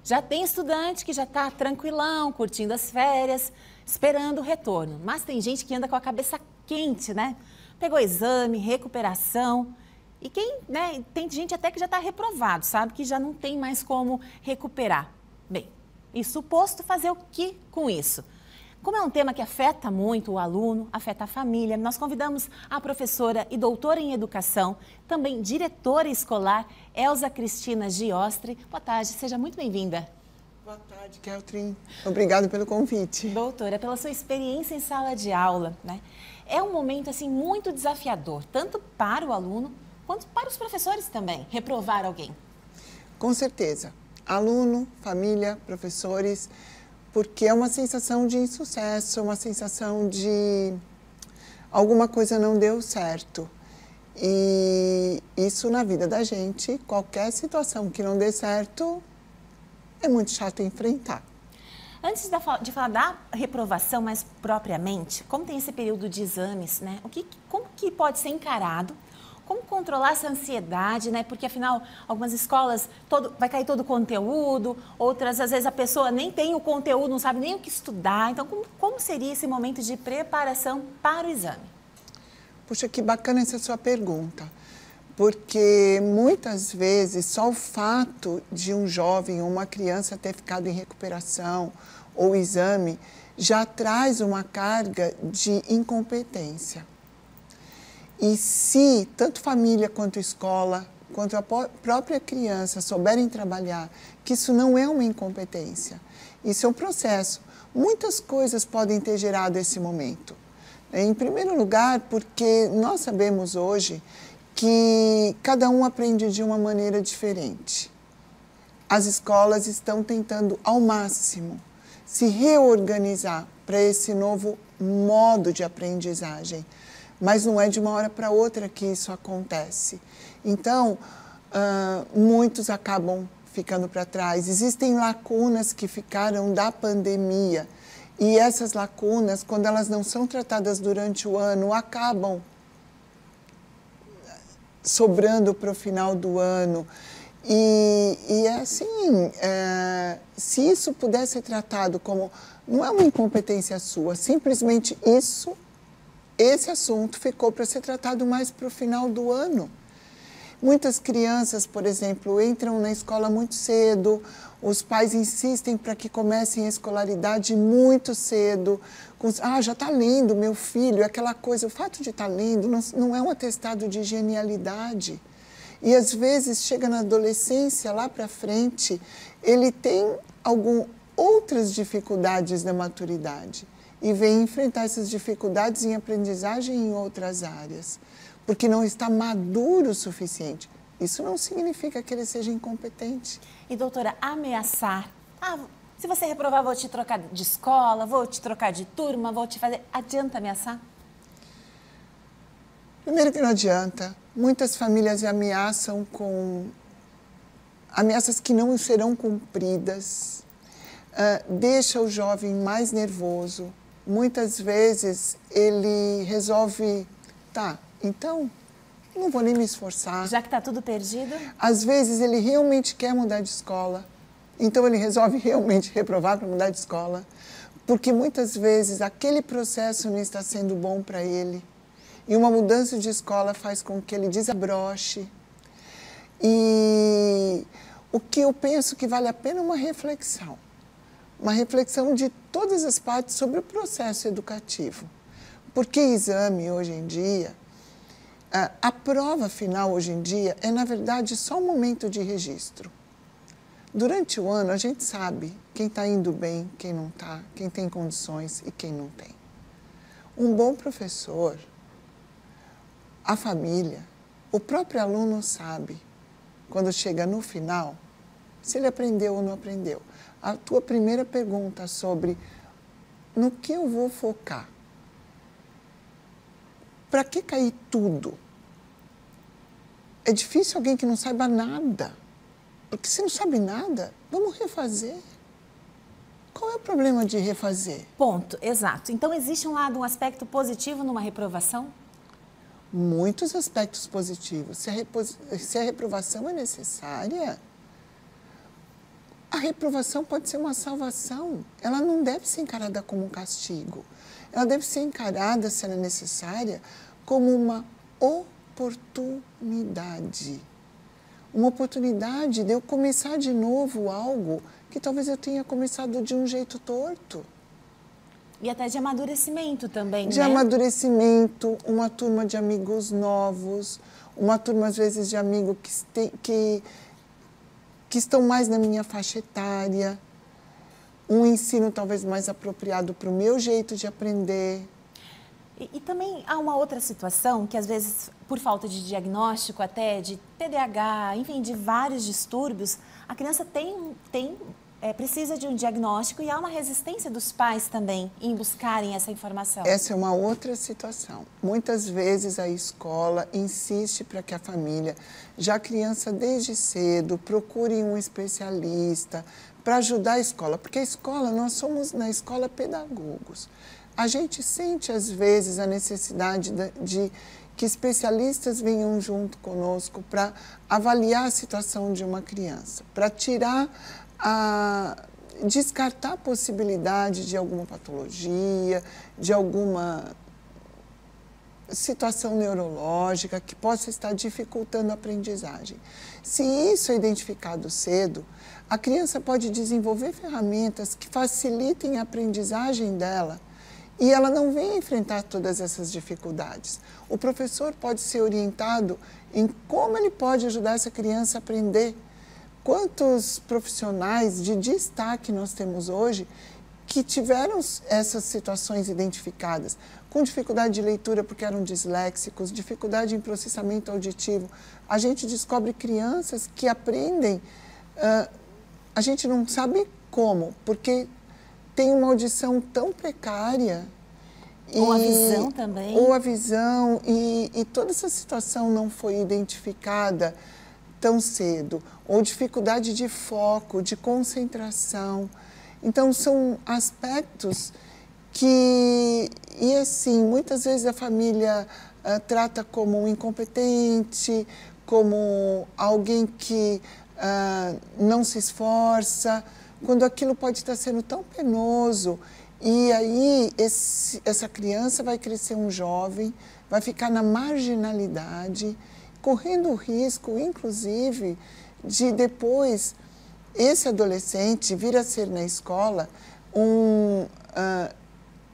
Já tem estudante que já está tranquilão, curtindo as férias, esperando o retorno. Mas tem gente que anda com a cabeça quente, né? Pegou exame, recuperação. E tem gente até que já está reprovado, sabe? Que já não tem mais como recuperar. Bem, e suposto fazer o que com isso? Como é um tema que afeta muito o aluno, afeta a família, nós convidamos a professora e doutora em educação, também diretora escolar, Elza Cristina Giostre. Boa tarde, seja muito bem-vinda. Boa tarde, Keltrin. Obrigada pelo convite. Doutora, pela sua experiência em sala de aula, né? É um momento assim muito desafiador, tanto para o aluno quanto para os professores também, reprovar alguém. Com certeza. Aluno, família, professores, porque é uma sensação de insucesso, uma sensação de alguma coisa não deu certo. E isso na vida da gente, qualquer situação que não dê certo, é muito chato enfrentar. Antes de falar da reprovação mais propriamente, como tem esse período de exames, né? Como que pode ser encarado? Como controlar essa ansiedade, né? Porque, afinal, algumas escolas vai cair todo o conteúdo, outras, às vezes, a pessoa nem tem o conteúdo, não sabe nem o que estudar. Então, como seria esse momento de preparação para o exame? Puxa, que bacana essa sua pergunta. Porque, muitas vezes, só o fato de um jovem ou uma criança ter ficado em recuperação ou exame já traz uma carga de incompetência. E se tanto família quanto escola, quanto a própria criança souberem trabalhar, que isso não é uma incompetência, isso é um processo. Muitas coisas podem ter gerado esse momento. Em primeiro lugar, porque nós sabemos hoje que cada um aprende de uma maneira diferente. As escolas estão tentando ao máximo se reorganizar para esse novo modo de aprendizagem. Mas não é de uma hora para outra que isso acontece. Então, muitos acabam ficando para trás. Existem lacunas que ficaram da pandemia. E essas lacunas, quando elas não são tratadas durante o ano, acabam sobrando para o final do ano. E é assim, se isso pudesse ser tratado como... Não é uma incompetência sua, simplesmente esse assunto ficou para ser tratado mais para o final do ano. Muitas crianças, por exemplo, entram na escola muito cedo, os pais insistem para que comecem a escolaridade muito cedo. Já está lendo, meu filho, aquela coisa. O fato de estar lendo não é um atestado de genialidade. E às vezes chega na adolescência, lá para frente, ele tem outras dificuldades da maturidade. E vem enfrentar essas dificuldades em aprendizagem em outras áreas, porque não está maduro o suficiente. Isso não significa que ele seja incompetente. E, doutora, ameaçar, se você reprovar, vou te trocar de escola, vou te trocar de turma, vou te fazer... Adianta ameaçar? Primeiro que não adianta. Muitas famílias ameaçam com ameaças que não serão cumpridas. Deixa o jovem mais nervoso. Muitas vezes ele resolve, então não vou nem me esforçar. Já que está tudo perdido? Às vezes ele realmente quer mudar de escola, então ele resolve realmente reprovar para mudar de escola, porque muitas vezes aquele processo não está sendo bom para ele. E uma mudança de escola faz com que ele desabroche. E o que eu penso que vale a pena é uma reflexão de todas as partes sobre o processo educativo. Porque exame hoje em dia, a prova final hoje em dia é, na verdade, só um momento de registro. Durante o ano, a gente sabe quem está indo bem, quem não está, quem tem condições e quem não tem. Um bom professor, a família, o próprio aluno sabe, quando chega no final, se ele aprendeu ou não aprendeu. A tua primeira pergunta sobre no que eu vou focar. Para que cair tudo? É difícil alguém que não saiba nada. Porque se não sabe nada, vamos refazer. Qual é o problema de refazer? Ponto, exato. Então, existe um aspecto positivo numa reprovação? Muitos aspectos positivos. Se a reprovação é necessária, A reprovação pode ser uma salvação. Ela não deve ser encarada como um castigo. Ela deve ser encarada, se ela é necessária, como uma oportunidade. Uma oportunidade de eu começar de novo algo que talvez eu tenha começado de um jeito torto. E até de amadurecimento também, de né? amadurecimento, uma turma de amigos novos, uma turma, às vezes, de amigos que estão mais na minha faixa etária, um ensino talvez mais apropriado para o meu jeito de aprender. E também há uma outra situação que, às vezes, por falta de diagnóstico, até de TDAH, enfim, de vários distúrbios, a criança precisa de um diagnóstico e há uma resistência dos pais também em buscarem essa informação. Essa é uma outra situação. Muitas vezes a escola insiste para que a família, já a criança desde cedo, procure um especialista para ajudar a escola. Porque a escola, nós somos na escola pedagogos. A gente sente, às vezes, a necessidade de que especialistas venham junto conosco para avaliar a situação de uma criança, para descartar a possibilidade de alguma patologia, de alguma situação neurológica que possa estar dificultando a aprendizagem. Se isso é identificado cedo, a criança pode desenvolver ferramentas que facilitem a aprendizagem dela e ela não vem enfrentar todas essas dificuldades. O professor pode ser orientado em como ele pode ajudar essa criança a aprender. Quantos profissionais de destaque nós temos hoje que tiveram essas situações identificadas, com dificuldade de leitura porque eram disléxicos, dificuldade em processamento auditivo. A gente descobre crianças que aprendem, a gente não sabe como, porque tem uma audição tão precária. Ou a visão também. Ou a visão, e toda essa situação não foi identificada tão cedo. Ou dificuldade de foco, de concentração. Então, são aspectos que, e assim, muitas vezes a família trata como um incompetente, como alguém que não se esforça, quando aquilo pode estar sendo tão penoso. E aí, essa criança vai crescer um jovem, vai ficar na marginalidade, correndo o risco, inclusive, de depois esse adolescente vir a ser na escola,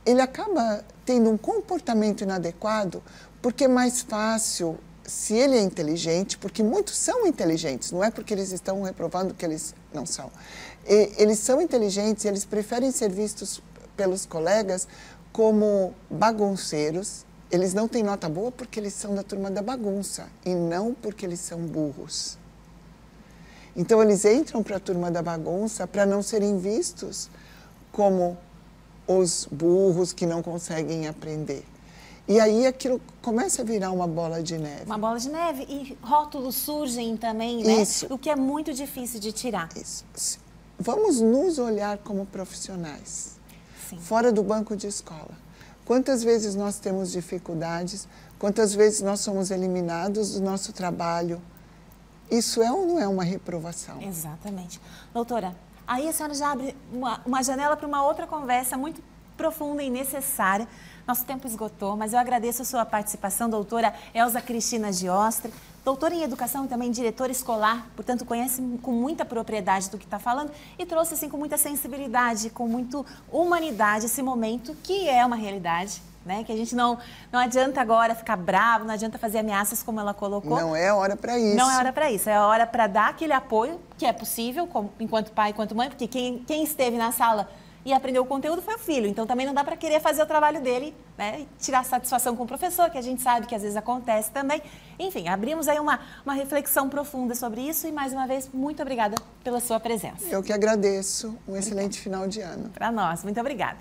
ele acaba tendo um comportamento inadequado, porque é mais fácil, se ele é inteligente, porque muitos são inteligentes, não é porque eles estão reprovando que eles não são. Eles são inteligentes e eles preferem ser vistos pelos colegas como bagunceiros. Eles não têm nota boa porque eles são da turma da bagunça e não porque eles são burros. Então, eles entram para a turma da bagunça para não serem vistos como os burros que não conseguem aprender. E aí aquilo começa a virar uma bola de neve. Uma bola de neve e rótulos surgem também, né? Isso. O que é muito difícil de tirar. Isso. Vamos nos olhar como profissionais, Sim. Fora do banco de escola. Quantas vezes nós temos dificuldades, quantas vezes nós somos eliminados do nosso trabalho. Isso é ou não é uma reprovação? Exatamente. Doutora, aí a senhora já abre uma janela para uma outra conversa muito profunda e necessária. Nosso tempo esgotou, mas eu agradeço a sua participação, doutora Elza Cristina Giostre, doutora em educação e também diretora escolar, portanto conhece com muita propriedade do que está falando e trouxe assim com muita sensibilidade, com muita humanidade esse momento que é uma realidade, né? Que a gente não adianta agora ficar bravo, não adianta fazer ameaças como ela colocou. Não é hora para isso. Não é hora para isso, é hora para dar aquele apoio que é possível, enquanto pai, enquanto mãe, porque quem esteve na sala e aprendeu o conteúdo foi o filho, então também não dá para querer fazer o trabalho dele, né, e tirar satisfação com o professor, que a gente sabe que às vezes acontece também. Enfim, abrimos aí uma reflexão profunda sobre isso e mais uma vez, muito obrigada pela sua presença. Eu que agradeço, um excelente final de ano. Para nós, muito obrigada.